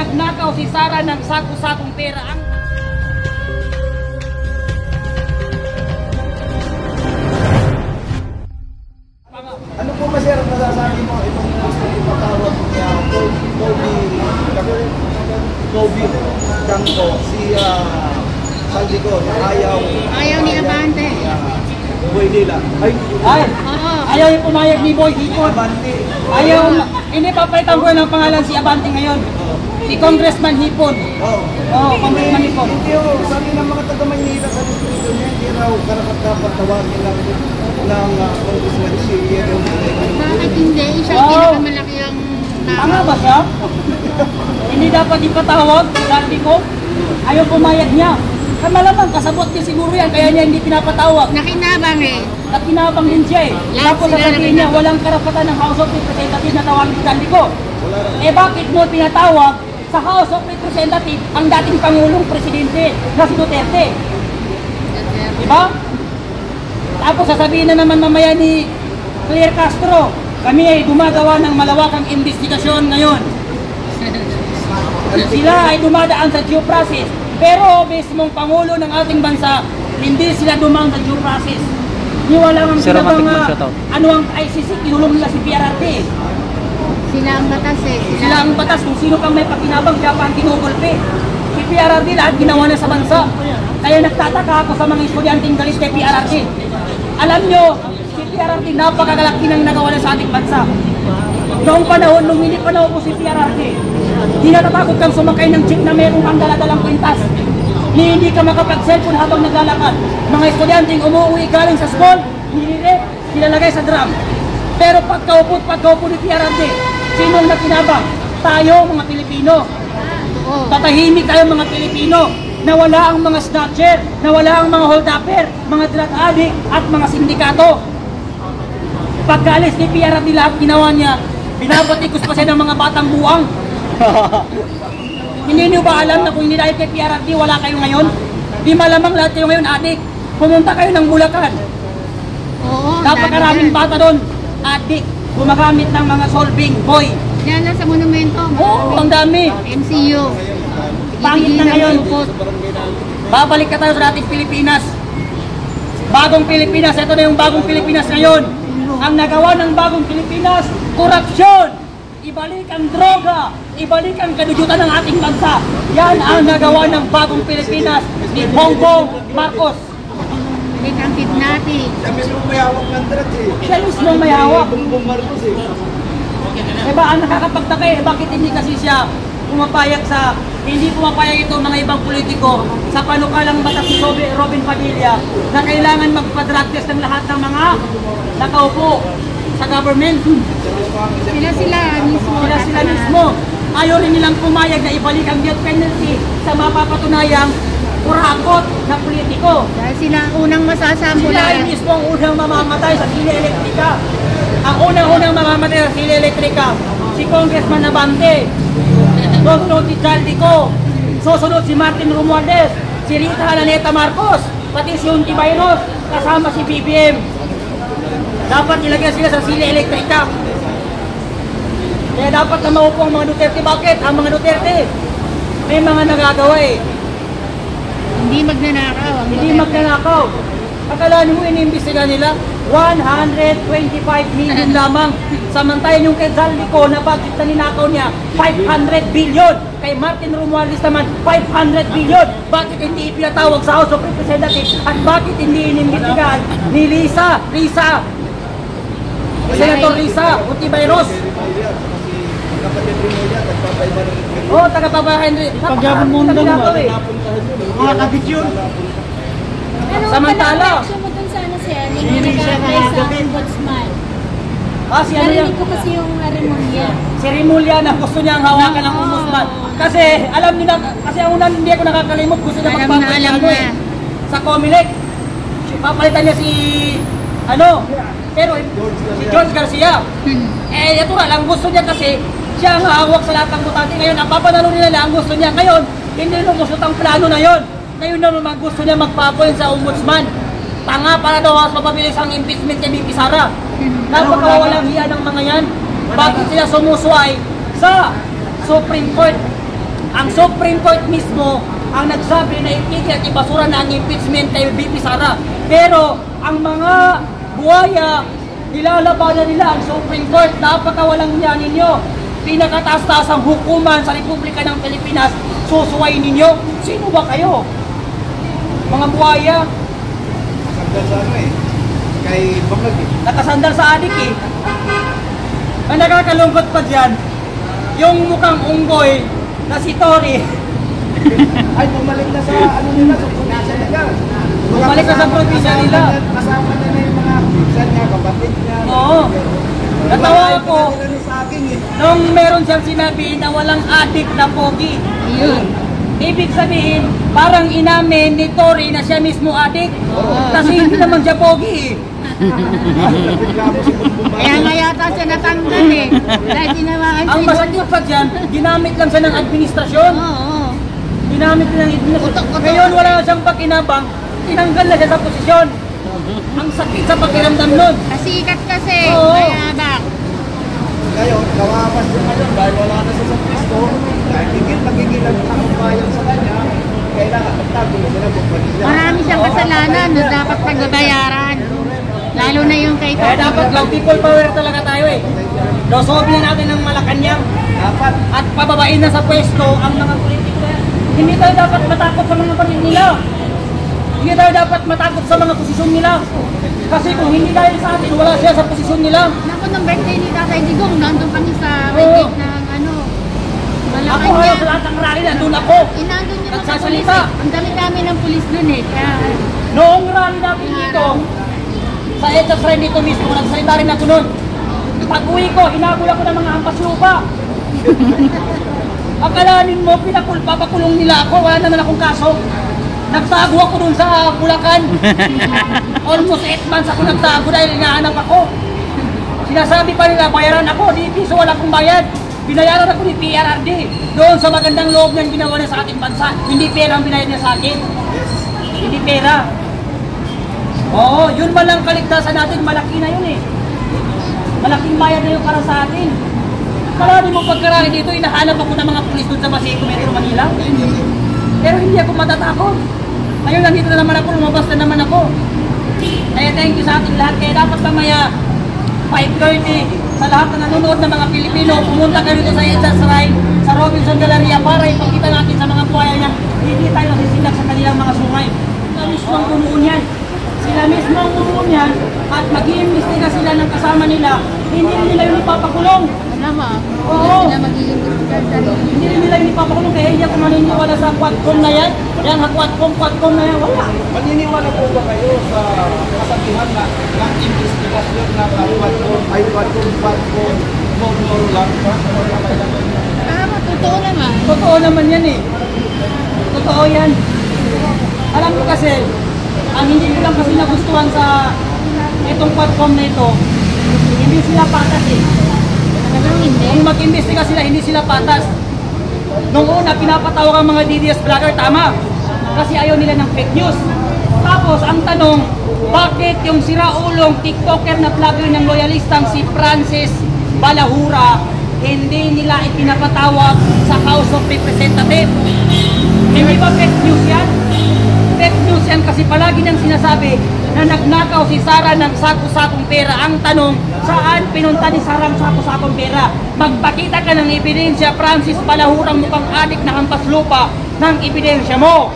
nagnakaw si Sara ng sako-sakong pera. Ano po ba sir masasabi mo itong patawag niya Kobe Dangko si Saldico ayaw ni Abante. Boy nila. Ayaw yung pumayag ni Boy Hipon. Ayaw, hindi papalitan ko ng pangalan si Abante ngayon. Si Congressman Hipon. Congressman Hipon. Hindi o, sabi ng mga taga-Maynila sa distrito niya, hindi raw karapat-dapat tawagin ng Congressman si Yerong. Bakit hindi? Isang pinakamalaki ang tao. Tama ba siya? Hindi dapat ipatawag, sabi ko. Ayaw pumayag niya. Malamang kasabot niya siguro yan, kaya niya hindi pinapatawag. Nakinabang eh. Nakinabang din siya eh. Tapos sasabihin niya, walang karapatan ng House of Representatives na tawagin si Saldico. Eh bakit mo pinatawag sa House of Representatives ang dating Pangulong Presidente na si Duterte? Diba? Tapos sasabihin na naman mamaya ni Claire Castro, kami ay gumagawa ng malawakang investigasyon ngayon. Sila ay dumadaan sa due process. Pero mismong Pangulo ng ating bansa, hindi sila dumang sa due process. Niwala ang pinabang ano ang ICC, kinulong nila si PRRD. Sila ang batas eh. Sila ang batas, kung sino kang may pakinabang, siya pa ang kinugulpi. Si PRRD lahat ginawa na sa bansa. Kaya nagtataka ako sa mga estudyanteng galit kay PRRD. Alam nyo, si PRRD napakagalaki ng nagawa na sa ating bansa. Noong panahon, nung hindi panahon ko si PRRD, di natatakot kang sumakay ng jeep na mayroong ang dala-dalang kwintas. Hindi ka makapag-cellphone habang naglalakad. Mga estudyanteng umuwi galing sa school, nililip, nilalagay sa drum. Pero pagkaupo ni PRRD, sinong nakinabang? Tayo, mga Pilipino. Tatahimik tayo mga Pilipino. Nawala ang mga snatcher, nawala ang mga hold-upper, mga drug addict at mga sindikato. Pagkaalis ni PRRD lahat ginawa niya, binabatikos pa siya ng mga batang buwang. Hindi niyo ba alam na kung hindi dahil kay PRRD wala kayo ngayon? Di malamang lahat kayo ngayon adik. Pumunta kayo ng Bulacan. Napakaraming bata doon, adik, gumagamit ng mga solving boy. Yan lang sa monumento. Ang dami. MCU. Pangit na ngayon. Babalik ka tayo sa dating Pilipinas. Bagong Pilipinas, ito na yung bagong Pilipinas ngayon. Ang nagawa ng bagong Pilipinas, korupsyon. Ibalik ang droga, ibalik ang kadugyutan ng ating bansa. Yan ang nagawa ng bagong Pilipinas ni Bongbong Marcos. Ibalik ang kidnapping. Siya mismo may hawak ng drugs eh. Siya mismo may hawak. Bongbong Marcos eh. Diba, ang nakakapagtaka eh, bakit hindi kasi siya pumapayag hindi pumapayag ito mga ibang politiko sa panukalang batas ni Robin Padilla na kailangan magpa-drug test ng lahat ng mga nakaupo sa government. Sila mismo. Ayaw rin nilang pumayag na ibalik ang death penalty sa mapapatunayang kurakot na politiko. Dahil sila ang unang masasambulan. Sila ay mismo ang unang mamamatay sa sila elektrika. Ang unang mamamatay sa sila elektrika, si Congressman Abante, susunod si Saldico, susunod si Martin Romualdez, si Rita Alaneta Marcos, pati si Unti Bayros, kasama si BBM. Dapat ilagay sila sa sila elektrika. Kaya dapat na maupo ang mga Duterte. Bakit? Ang mga Duterte may mga nagagawa eh. Hindi magnanakaw. Hindi magnanakaw. Akalaan mo, inimbestiga nila 125 million lamang. Samantayan yung kay Saldico na budget na ninakaw niya 500 billion. Kay Martin Romualdez naman 500 billion. Bakit hindi ipinatawag sa House of Representatives? At bakit hindi inimbestigahan ni Senator Risa Ontiveros? Oo, taga-Papa Henry. Pagyabon mo nung mga kabidyon. Samantala. Mo dun sa ano siya, yung nag-apply sa ombudsman. Si ano yan? Narinig ko kasi yung Remulla. Si Remulla na gusto niya ang hawakan ng ombudsman. Kasi alam niyo na, kasi ang unang hindi ako nakakalimot, gusto niya magpapalitan sa Comelec. Papalitan niya si pero si George Garcia. Ito nga lang, gusto niya kasi siya ang hawak sa lahat ng butante. Ngayon, ang papanalo nila lang, gusto niya. Ngayon, hindi nung gusto ang plano na yon. Ngayon naman gusto niya magpa-appoint sa ombudsman. Tanga para daw mas mapabilis ang impeachment kay BP Sara. Napakawalang hiya ng mga yan. Bakit sila sumusuway sa Supreme Court? Ang Supreme Court mismo ang nagsabi na itigil at ibasura na ang impeachment kay VP Sara. Pero ang mga buhaya, nilalabanan nila ang Supreme Court. Napakawalang niya ninyo. Pinakataas-taas ang hukuman sa Republika ng Pilipinas, susuwayin ninyo. Sino ba kayo? Mga buhaya. Nakasandal sa ano eh. Kay Bangag eh. Nakasandal sa adik eh. Ang nakakalungkot pa dyan, yung mukhang unggoy na si Tory. Ay, bumalik na sa ano nila, sa probinsya nila. Bumalik na sa probinsya nila. Kasama na yung mga pinsan niya, kapatid niya. Oo. Natawa ako Ano sa akin eh. nung meron siyang sinabi na walang adik na pogi. Ayun. Ibig sabihin, parang inamin ni Tory na siya mismo adik. Kasi hindi naman siya pogi eh. Bigla mo si Bumbumba. Kaya nga yata siya natanggal eh. Dahil tinamaan Ang siya. masakit pa dyan, ginamit lang siya ng administrasyon. Oo. Ginamit lang ng administrasyon. Utok-utok. Ngayon wala na siyang pakinabang, tinanggal na siya sa posisyon. Ang sakit sa pakiramdam nun. Kasikat kasi. Oo. Mayabang. Ngayon, kawapas din ngayon dahil wala na siya sa pwesto. Dahil magiging ang bayan sa kanya, kailangan magtago sila kung pamilya. Marami siyang kasalanan na dapat pagbabayaran. Lalo na yung kay Kaya dapat lang people power talaga tayo eh. Dosobin natin ng Malacanang. Dapat. At pababain na sa pwesto ang mga politiko. Hindi tayo dapat matakot sa mga panit nila. Hindi tayo dapat matakot sa mga posisyon nila. Kasi kung hindi dahil sa atin, wala siya sa posisyon nila. Naku, nung birthday ni Tatay Digong, nandun kami sa Oo. may gate ng ano, Ako halos lahat ng rally, nandun ako. Inandun niyo mga pulis Nagsasalita. eh. Ang dami kami ng pulis dun eh. Kaya, Noong rally natin dito, sa EDSA friend dito mismo, nagsalita rin ako nun. Pag-uwi ko, hinabol ako ng mga hampas lupa. Akalanin mo, papakulong nila ako, wala naman akong kaso. Nagtago ako dun sa Bulacan. Almost 8 months ako nagtago dahil hinahanap ako. Sinasabi pa nila, bayaran ako, di piso wala akong bayad. Binayaran ako ni PRRD. Doon sa magandang loob niyang ginawa niya sa ating bansa. Hindi pera ang binayad niya sa akin. Hindi pera. Oo, yun man lang kaligtasan natin, malaki na yun eh. Malaking bayad na yun para sa atin. Kalani mo pagkarani dito, inahanap ako ng mga pulis doon sa Basico, Metro Manila. Pero hindi ako matatakot. Ngayon nandito na naman ako, lumabas na naman ako. Kaya thank you sa ating lahat. Kaya dapat mamaya 5:30 sa lahat na nanonood ng mga Pilipino, pumunta kayo dito sa EDSA Shrine, sa Robinson Galleria para ipakita natin sa mga buhaya na hindi tayo nasisilak sa kanilang mga sungay. Sila mismo ang bumuon yan. Sila mismo ang bumuon yan at mag-iimbestiga sila ng kasama nila. Hindi nila yung ipapakulong. alam mo, Oo. sila magiging sarili. Hindi nila yung ipapakulong kaya hindi ako maniniwala sa quadcom na yan. Yan, quadcom na yan. Wala. Maniniwala po ba kayo sa kasabihan na ng investigasyon na ay patong mo lang pa? Tama, totoo naman. Totoo naman yan eh. Totoo yan. Alam mo kasi, ang hindi ko lang kasi nagustuhan sa itong quadcom na ito, hindi sila patas eh. Talagang hindi. Kung mag-imbestiga sila, hindi sila patas. Nung una, pinapatawag ang mga DDS vlogger, tama. Kasi ayaw nila ng fake news. Tapos, ang tanong, bakit yung siraulong TikToker na vlogger ng loyalistang si Francis Balahura, hindi nila ipinapatawag sa House of Representatives? Hindi ba fake news yan? Fake news yan kasi palagi nang sinasabi na nagnakaw si Sara ng sako-sakong pera. Ang tanong, saan pinunta ni Sara ang sako-sakong pera? Magpakita ka ng ebidensya, Francis Balahurang mukhang adik na hampas lupa ng ebidensya mo.